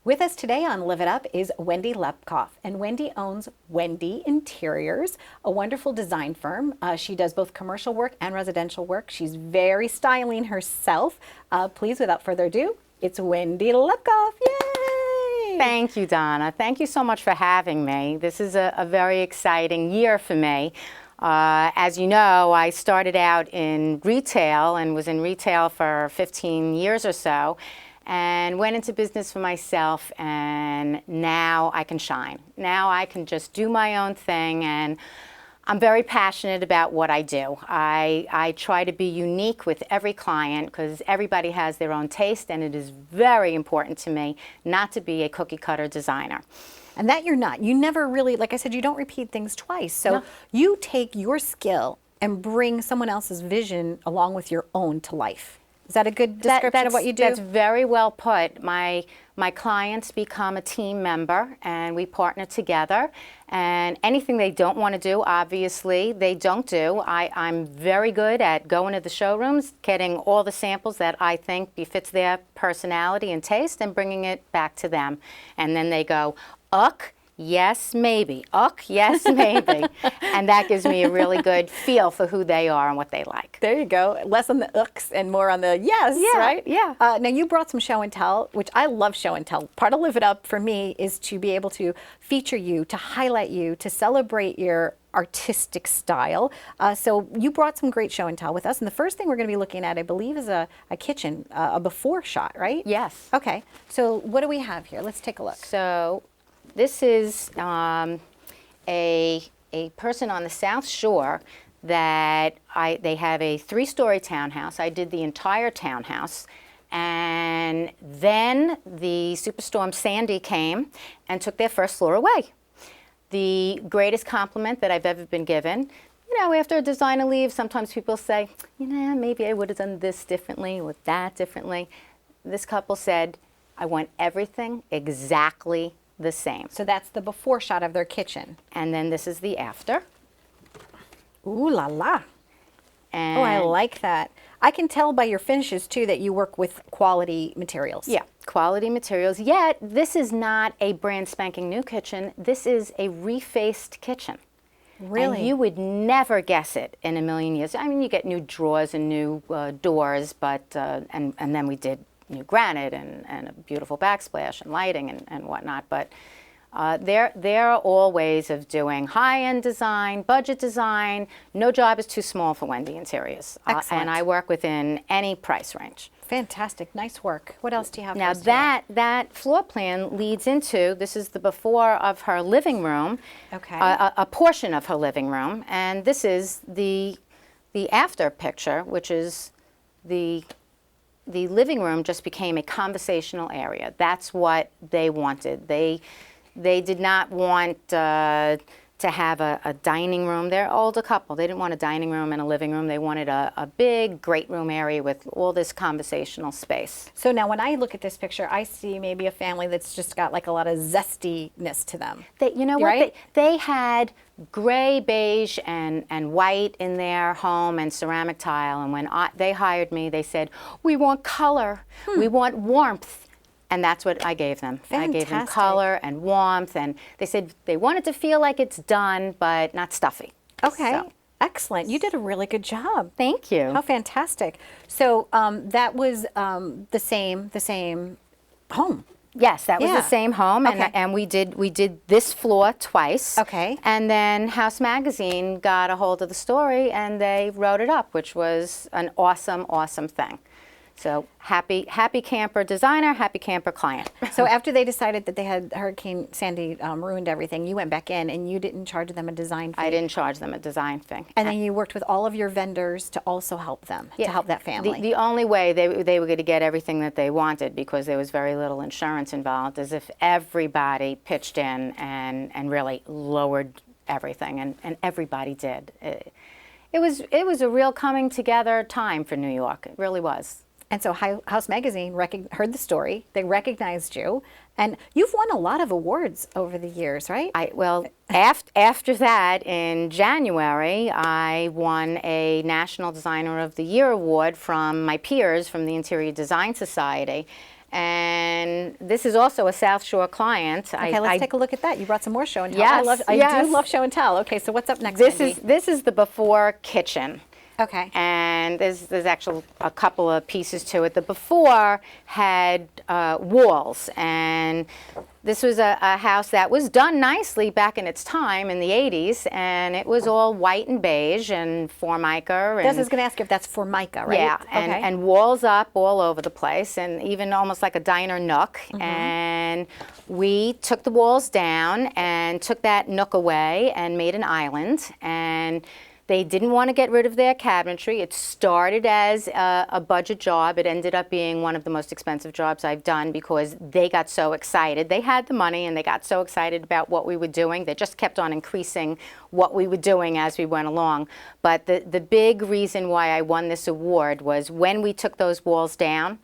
With us today on Live It Up is Wendy Lepkoff, and Wendy owns Wendy Interiors, a wonderful design firm. She does both commercial work and residential work. She's very styling herself. Please, without further ado, it's Wendy Lepkoff. Yay! Thank you, Donna. Thank you so much for having me. This is a very exciting year for me. As you know, I started out in retail and was in retail for 15 years or so, and went into business for myself, and now I can shine. Now I can just do my own thing, and I'm very passionate about what I do. I try to be unique with every client because everybody has their own taste, and it is very important to me not to be a cookie cutter designer. And that you're not. You never really, like I said, you don't repeat things twice. So No. you take your skill and bring someone else's vision along with your own to life. Is that a good description of what you do? That's very well put. My clients become a team member, and we partner together. And anything they don't want to do, obviously, they don't do. I'm very good at going to the showrooms, getting all the samples that I think befits their personality and taste, and bringing it back to them. And then they go, "Ugh, yes, maybe. Ugh, yes, maybe." And that gives me a really good feel for who they are and what they like. There you go. Less on the ooks and more on the yes, Yeah, right? yeah. Now you brought some show and tell, which I love show and tell. Part of Live It Up for me is to be able to feature you, to highlight you, to celebrate your artistic style. So you brought some great show and tell with us. And the first thing we're going to be looking at, I believe, is a kitchen, a before shot, right? Yes. Okay. So what do we have here? Let's take a look. So this is a person on the South Shore that they have a 3-story townhouse. I did the entire townhouse. And then the superstorm Sandy came and took their first floor away. The greatest compliment that I've ever been given. You know, after a designer leaves, sometimes people say, you know, maybe I would have done this differently or that differently. This couple said, I want everything exactly the same. So that's the before shot of their kitchen. And then this is the after. Ooh la la. And Oh, I like that. I can tell by your finishes too that you work with quality materials. Yeah, quality materials. Yet this is not a brand spanking new kitchen. This is a refaced kitchen. Really? And you would never guess it in a million years. I mean, you get new drawers and new doors, but and then we did new granite and a beautiful backsplash and lighting and whatnot. But there are all ways of doing high-end design, budget design. No job is too small for Wendy Interiors. Excellent. And I work within any price range. Fantastic. Nice work. What else do you have Now for us today? that floor plan leads into, this is the before of her living room, Okay. a portion of her living room, and this is the after picture, which is the living room just became a conversational area. That's what they wanted. They did not want to have a dining room. They're an older couple. They didn't want a dining room and a living room. They wanted a big, great room area with all this conversational space. So now when I look at this picture, I see maybe a family that's just got like a lot of zestiness to them. You know what? Right? They had gray, beige, and white in their home and ceramic tile. And when they hired me, they said, we want color. We want warmth. And that's what I gave them. I gave them Fantastic. color and warmth, and they said they wanted to feel like it's done, but not stuffy. Okay. So, Excellent. You did a really good job. thank you. How fantastic. So that was the same home. Yes, that was Yeah. the same home, Okay. and we did this floor twice. Okay. And then House Magazine got a hold of the story, and they wrote it up, which was an awesome, awesome thing. So happy camper designer, happy camper client. So after they decided that they had Hurricane Sandy ruined everything, you went back in and you didn't charge them a design fee. I didn't charge them a design fee. And then you worked with all of your vendors to also help them, to help that family. The only way they were going to get everything that they wanted, because there was very little insurance involved, is if everybody pitched in and really lowered everything, and everybody did. It was a real coming together time for New York. It really was. And so House Magazine heard the story, they recognized you, and you've won a lot of awards over the years, right? After that, in January, I won a National Designer of the Year award from my peers from the Interior Design Society. And this is also a South Shore client. Okay, let's take a look at that. You brought some more show and tell. Yes, I yes. do love show and tell. Okay, so what's up next, This Wendy? is the before kitchen. Okay. And there's actually a couple of pieces to it. The before had walls, and this was a house that was done nicely back in its time in the 80s, and it was all white and beige and Formica. I was going to ask you if that's Formica, right? Yeah, Okay. and walls up all over the place, and even almost like a diner nook. And we took the walls down and took that nook away and made an island. And they didn't want to get rid of their cabinetry. It started as a budget job. It ended up being one of the most expensive jobs I've done because they got so excited. They had the money and they got so excited about what we were doing. They just kept on increasing what we were doing as we went along. But the big reason why I won this award was when we took those walls down,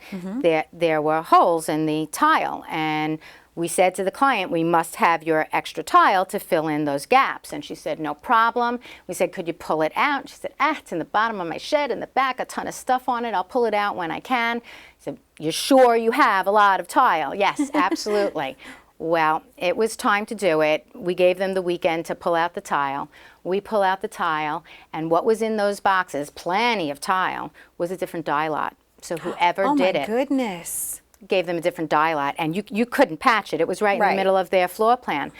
there were holes in the tile. And we said to the client, we must have your extra tile to fill in those gaps. And she said, no problem. We said, could you pull it out? She said, it's in the bottom of my shed in the back, a ton of stuff on it. I'll pull it out when I can. I said, you're sure you have a lot of tile? Yes, absolutely. Well, it was time to do it. We gave them the weekend to pull out the tile. We pull out the tile, and what was in those boxes, plenty of tile, was a different dye lot. So whoever did it. Oh my goodness. Gave them a different dye lot, and you couldn't patch it. It was right in the middle of their floor plan.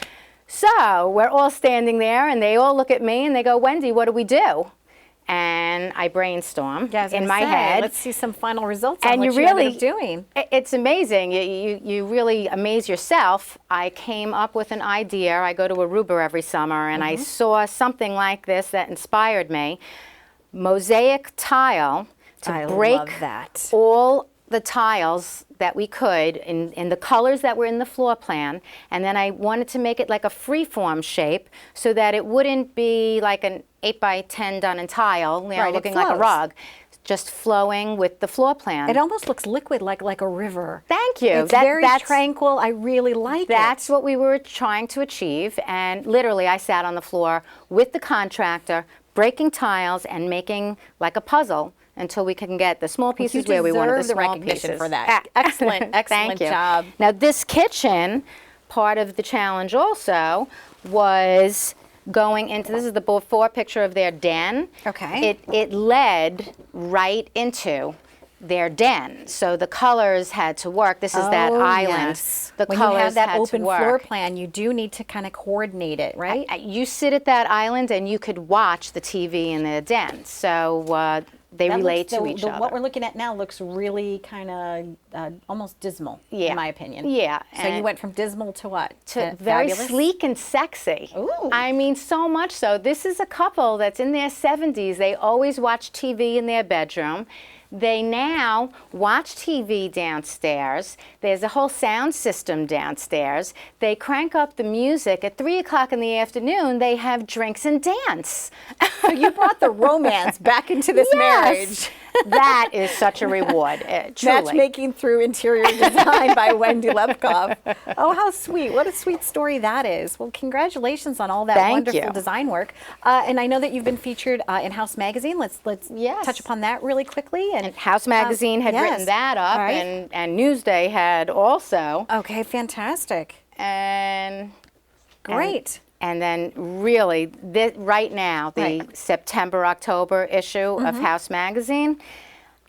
So we're all standing there, and they all look at me, and they go, Wendy, what do we do? And I brainstorm in my head. Let's see some final results on and what you you really, ended up doing. It's amazing. You really amaze yourself. I came up with an idea. I go to Aruba every summer, and I saw something like this that inspired me. Mosaic tile to break all the tiles that we could in the colors that were in the floor plan, and then I wanted to make it like a free-form shape so that it wouldn't be like an 8x10 done in tile, looking like a rug, just flowing with the floor plan. It almost looks liquid, like a river. Thank you. It's very tranquil. I really like it. That's what we were trying to achieve, and literally I sat on the floor with the contractor, breaking tiles and making like a puzzle until we can get the small pieces where we wanted the small recognition pieces. for that. Excellent, excellent job. Now this kitchen, part of the challenge also was going into, this is the before picture of their den. Okay. It led right into their den. So the colors had to work. This is that island. Yes. The when colors you have that had open to work. floor plan, you do need to kind of coordinate it, right? You sit at that island and you could watch the TV in the den. So they relate to each other. What we're looking at now looks really kind of almost dismal, in my opinion. Yeah. So you went from dismal to what? To very fabulous? sleek and sexy. Ooh. I mean, so much so. This is a couple that's in their 70s. They always watch TV in their bedroom. They now watch TV downstairs. There's a whole sound system downstairs. They crank up the music. At 3 o'clock in the afternoon, they have drinks and dance. So you brought the romance back into this marriage. That is such a reward, truly. Matchmaking through interior design by Wendy Lepkoff. Oh, how sweet. What a sweet story that is. Well, congratulations on all that wonderful design work. And I know that you've been featured in House Magazine. Let's touch upon that really quickly. And House Magazine had written that up, and Newsday had also. Okay, fantastic. And great. And then really, right now, the September-October issue of House Magazine,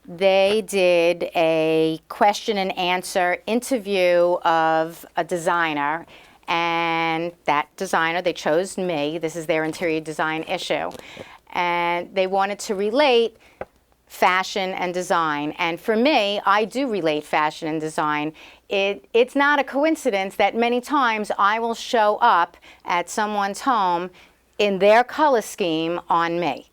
they did a question and answer interview of a designer. And that designer, they chose me. This is their interior design issue. And they wanted to relate fashion and design. And for me, I do relate fashion and design. It's not a coincidence that many times I will show up at someone's home in their color scheme on me.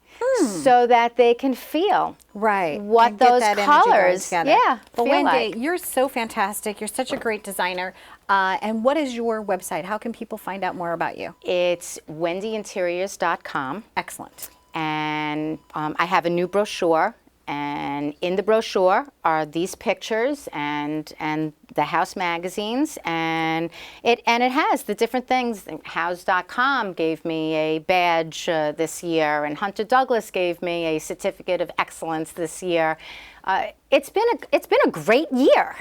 So that they can feel what those colors Well, Wendy, you're so fantastic. You're such a great designer. And what is your website? How can people find out more about you? It's wendyinteriors.com. Excellent. And I have a new brochure. And in the brochure are these pictures and the House magazines, and it has the different things. House.com gave me a badge this year, and Hunter Douglas gave me a certificate of excellence this year. It's been a great year.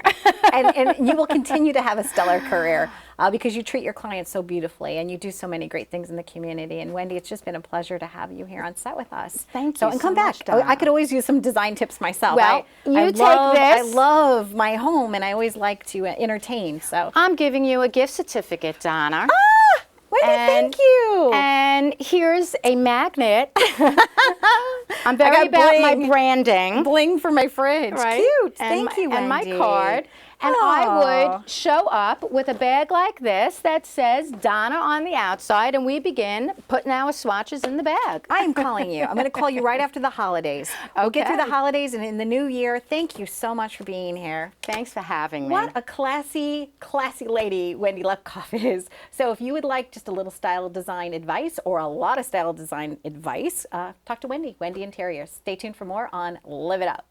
and you will continue to have a stellar career because you treat your clients so beautifully and you do so many great things in the community. And Wendy, it's just been a pleasure to have you here on set with us. Thank you And come so back. much, Donna. I could always use some design tips myself. Well, you take I this. love my home and I always like to entertain. So I'm giving you a gift certificate, Donna. Wendy, And- thank you. And here's a magnet. I'm very got about my bling. branding. Bling for my fridge. Right? Cute. And Thank you, Wendy. And my card. And I would show up with a bag like this that says Donna on the outside, and we begin putting our swatches in the bag. I am calling you. I'm going to call you right after the holidays. We'll get through the Okay. holidays and in the new year. Thank you so much for being here. Thanks for having me. What a classy, classy lady Wendy Lepkoff is. So if you would like just a little style design advice or a lot of style design advice, talk to Wendy, Wendy Interiors. Stay tuned for more on Live It Up.